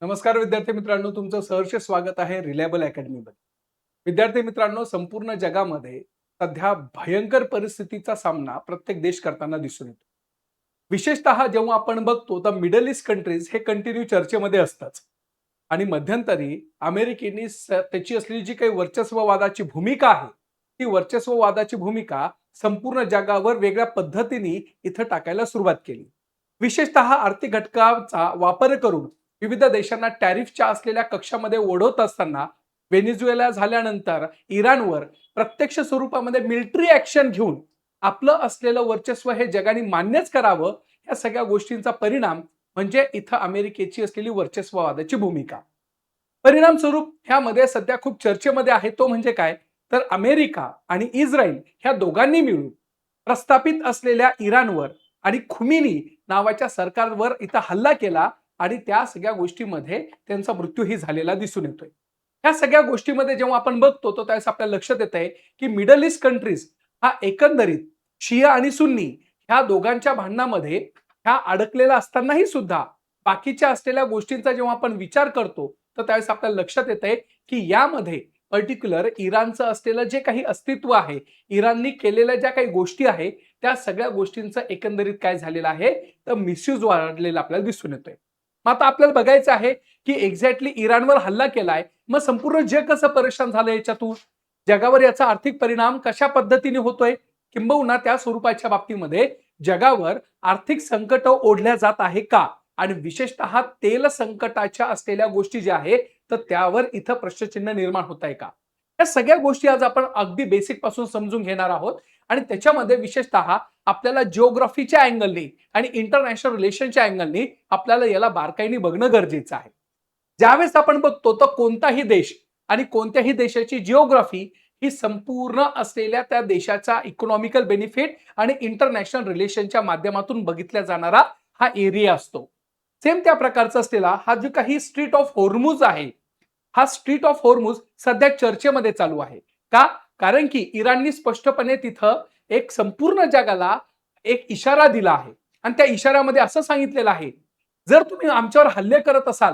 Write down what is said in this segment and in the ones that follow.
नमस्कार विद्यार्थी मित्रांनो, तुमचं सहर्ष स्वागत आहे रिलायबल अकॅडमीमध्ये. विद्यार्थी मित्रांनो, संपूर्ण जगामध्ये सध्या भयंकर परिस्थितीचा सामना प्रत्येक देश करताना दिसून येतो. विशेषतः जेव्हा आपण बघतो तर मिडल ईस्ट कंट्रीज हे कंटिन्यू चर्चेमध्ये असतात. आणि मध्यंतरी अमेरिकेने त्याची असलेली जी काही वर्चस्ववादाची भूमिका आहे, ती वर्चस्ववादाची भूमिका संपूर्ण जगावर वेगळ्या पद्धतीने इथं टाकायला सुरुवात केली. विशेषतः आर्थिक घटकाचा वापर करून विविध देशांना टॅरिफच्या असलेल्या कक्षामध्ये ओढवत असताना व्हेनेझुएला झाल्यानंतर इराणवर प्रत्यक्ष स्वरूपामध्ये मिलिटरी ऍक्शन घेऊन आपलं असलेलं वर्चस्व हे जगाने मान्यच करावं, या सगळ्या गोष्टींचा परिणाम म्हणजे इथं अमेरिकेची असलेली वर्चस्ववादाची भूमिका. परिणाम स्वरूप ह्यामध्ये सध्या खूप चर्चेमध्ये आहे तो म्हणजे काय, तर अमेरिका आणि इस्रायल ह्या दोघांनी मिळून प्रस्थापित असलेल्या इराणवर आणि खुमिनी नावाच्या सरकारवर इथं हल्ला केला आणि त्या सगळ्या गोष्टीमध्ये त्यांचा मृत्यूही झालेला दिसून येतोय. ह्या सगळ्या गोष्टीमध्ये जेव्हा आपण बघतो तर त्यावेळेस आपल्या लक्षात येत आहे की मिडल ईस्ट कंट्रीज हा एकंदरीत शिया आणि सुन्नी ह्या दोघांच्या भांडणामध्ये ह्या अडकलेला असतानाही सुद्धा बाकीच्या असलेल्या गोष्टींचा जेव्हा आपण विचार करतो तर त्यावेळेस आपल्याला लक्षात येत आहे की यामध्ये पर्टिक्युलर इराणचं असलेलं जे काही अस्तित्व आहे, इराणनी केलेल्या ज्या काही गोष्टी आहे, त्या सगळ्या गोष्टींचं एकंदरीत काय झालेलं आहे तर मिसयूज वाढलेला आपल्याला दिसून येतोय. मग आता आपल्याला बघायचं आहे की एक्झॅक्टली इराणवर हल्ला केलाय, मग संपूर्ण जग कसं परेशान झालं याच्यातून, जगावर याचा आर्थिक परिणाम कशा पद्धतीने होतोय, किंबहुना त्या स्वरूपाच्या बाबतीमध्ये जगावर आर्थिक संकट ओढल्या जात आहे का, आणि विशेषतः तेल संकटाच्या असलेल्या गोष्टी ज्या आहेत तर त्यावर इथं प्रश्नचिन्ह निर्माण होत आहे का, या सगळ्या गोष्टी आज आपण अगदी बेसिक पासून समजून घेणार आहोत. आणि त्याच्यामध्ये विशेषतः आपल्याला जिओग्राफीच्या अँगलनी आणि इंटरनॅशनल रिलेशनच्या अँगलनी आपल्याला याला बारकाईने बघणं गरजेचं आहे. ज्यावेळेस आपण बघतो तर कोणताही देश आणि कोणत्याही देशाची जिओग्राफी ही संपूर्ण असलेल्या त्या देशाचा इकॉनॉमिकल बेनिफिट आणि इंटरनॅशनल रिलेशनच्या माध्यमातून बघितला जाणारा हा एरिया असतो. सेम त्या प्रकारचा असलेला हा जो काही स्ट्रीट ऑफ होर्मुज आहे, हा स्ट्रीट ऑफ होर्मुज सध्या चर्चेमध्ये चालू आहे. का? कारण की इराणनी स्पष्टपणे तिथं एक संपूर्ण जगाला एक इशारा दिला आहे आणि त्या इशाऱ्यामध्ये असं सांगितलेलं आहे, जर तुम्ही आमच्यावर हल्ले करत असाल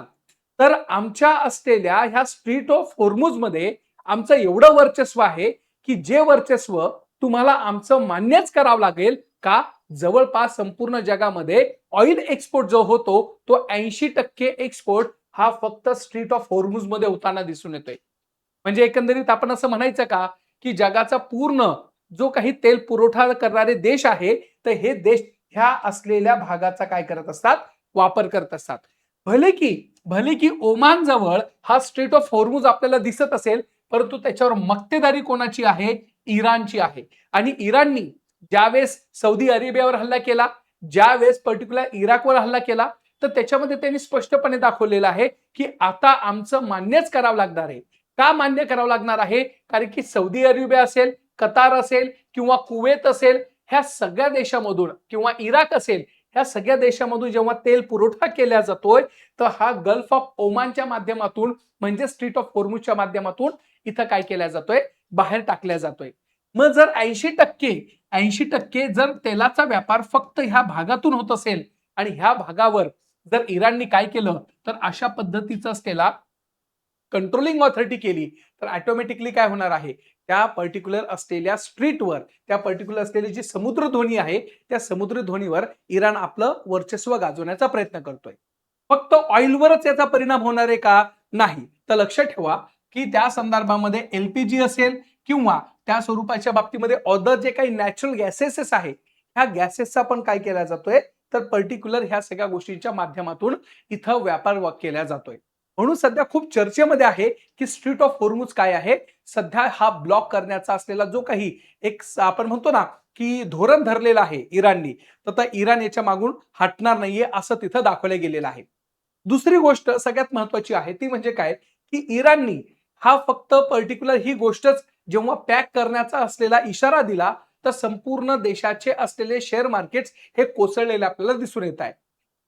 तर आमच्या असलेल्या ह्या स्ट्रीट ऑफ होर्मुज मध्ये आमचं एवढं वर्चस्व आहे की जे वर्चस्व तुम्हाला आमचं मान्यच करावं लागेल. का? जवळपास संपूर्ण जगामध्ये ऑइल एक्सपोर्ट जो होतो तो 80% एक्सपोर्ट हा फक्त स्ट्रीट ऑफ होर्मुज मध्ये होताना दिसून येतोय. म्हणजे एकंदरीत आपण असं म्हणायचं का की जगाचा पूर्ण जो काही तेल पुरवठा करणारे देश आहे तर हे देश ह्या असलेल्या भागाचा काय करत असतात, वापर करत असतात. भले की ओमान जवळ हा स्ट्रेट ऑफ होर्मुज आपल्याला दिसत असेल, परंतु त्याच्यावर मक्तेदारी कोणाची आहे, इराणची आहे. आणि इराणनी ज्यावेळेस सौदी अरेबियावर हल्ला केला, ज्यावेळेस पर्टिक्युलर इराकवर हल्ला केला, तर त्याच्यामध्ये त्यांनी स्पष्टपणे दाखवलेलं आहे की आता आमचं मान्यच करावं लागणार आहे. का मान्य करावं लागणार आहे? कारण की सौदी अरेबिया असेल, कतार असेल किंवा कुवेत असेल, ह्या सगळ्या देशामधून किंवा इराक असेल, ह्या सगळ्या देशामधून जेव्हा तेल पुरवठा केला जातोय तर हा गल्फ ऑफ ओमानच्या माध्यमातून म्हणजे स्ट्रीट ऑफ होर्मुजच्या माध्यमातून इथं काय केला जातोय, बाहेर टाकल्या जातोय. मग जर 80% जर तेलाचा व्यापार फक्त ह्या भागातून होत असेल आणि ह्या भागावर जर इराणनी काय केलं तर अशा पद्धतीचा असलेला कंट्रोलिंग ऑथॉरिटी केली तर ऑटोमॅटिकली काय होणार आहे, त्या पर्टिक्युलर असलेल्या स्ट्रीटवर, त्या पर्टिक्युलर असलेली जी समुद्रधोनी आहे त्या समुद्रधोनीवर इराण आपलं वर्चस्व गाजवण्याचा प्रयत्न करतोय. फक्त ऑइलवरच याचा परिणाम होणार आहे का? नाही. तर लक्षात ठेवा की त्या संदर्भामध्ये एलपीजी असेल किंवा त्या स्वरूपाच्या बाबतीमध्ये अदर जे काही नॅचरल गॅसेस आहे, ह्या गॅसेसचा पण काय केला जातोय तर पर्टिक्युलर ह्या सगळ्या गोष्टींच्या माध्यमातून इथं व्यापार केला जातोय. म्हणून सध्या खूप चर्चेमध्ये आहे की स्ट्रीट ऑफ होर्मुज काय आहे, सध्या हा ब्लॉक करण्याचा असलेला जो काही एक आपण म्हणतो ना की धोरण धरलेलं आहे इराणनी, तर इराण याच्या मागून हटणार नाहीये असं तिथं दाखवलं गेलेलं आहे. दुसरी गोष्ट सगळ्यात महत्वाची आहे ती म्हणजे काय की इराणनी हा फक्त पर्टिक्युलर ही गोष्टच जेव्हा पॅक करण्याचा असलेला इशारा दिला तर संपूर्ण देशाचे असलेले शेअर मार्केट्स हे कोसळलेले आपल्याला दिसून येत आहे.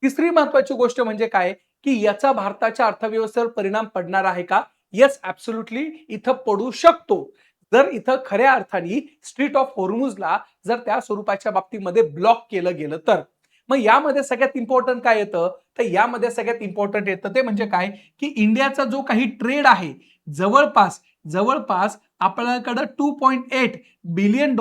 तिसरी महत्वाची गोष्ट म्हणजे काय की याचा भारताच्या अर्थव्यवस्थेवर परिणाम पडणार आहे का? येस, ऍब्सोल्युटली इथं पडू शकतो. जर इथं खऱ्या अर्थाने स्ट्रीट ऑफ होर्मुजला जर त्या स्वरूपाच्या बाबतीमध्ये ब्लॉक केलं गेलं तर. मग यामध्ये सगळ्यात इम्पॉर्टंट काय येतं? तर यामध्ये सगळ्यात इम्पॉर्टंट येतं ते म्हणजे काय, की इंडियाचा जो काही ट्रेड आहे, जवळपास जवळपास आपल्याकडे $2.8 बिलियन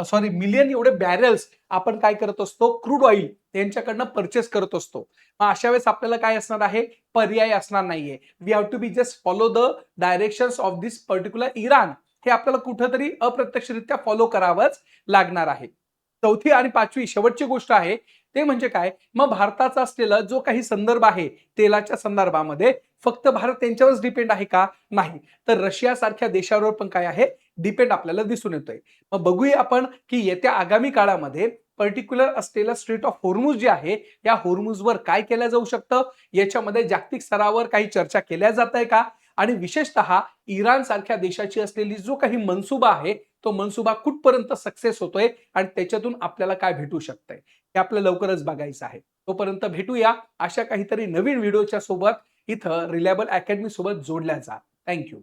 सॉरी मिलियन एवढे बॅरल्स आपण काय करत असतो, क्रूड ऑइल त्यांच्याकडनं परचेस करत असतो. मग अशा वेळेस आपल्याला काय असणार आहे, पर्याय असणार नाहीये. We have to be just follow the directions of this particular इराण. हे आपल्याला कुठेतरी अप्रत्यक्षरित्या फॉलो करावंच लागणार आहे. चौथी आणि पाचवी शेवटची गोष्ट आहे ते म्हणजे काय, मग भारताचा असलेला जो काही संदर्भ आहे तेलाच्या संदर्भामध्ये, फक्त भारत त्यांच्यावरच डिपेंड आहे का? नाही. तर रशिया सारख्या देशावर पण काय आहे, डिपेंड आपल्याला दिसून येतोय. मग बघूया आपण की येत्या आगामी काळामध्ये पर्टिक्युलर असलेलं स्ट्रेट ऑफ होर्मुझ जे आहे, या होर्मुझवर काय केलं जाऊ शकतं? याच्यामध्ये जागतिक स्तरावर काही चर्चा केल्या जात आहे का? आणि विशेषतः इराण सारख्या देशाची असलेली जो काही मनसुबा आहे, तो मनसुबा कुठपर्यंत सक्सेस होतोय आणि त्याच्यातून आपल्याला काय भेटू शकतंय? हे आपल्याला लवकरच बघायचं आहे. तोपर्यंत भेटूया अशा काहीतरी नवीन व्हिडिओच्या सोबत इथं रिलायबल अकॅडमी सोबत जोडल्या जा. Thank you.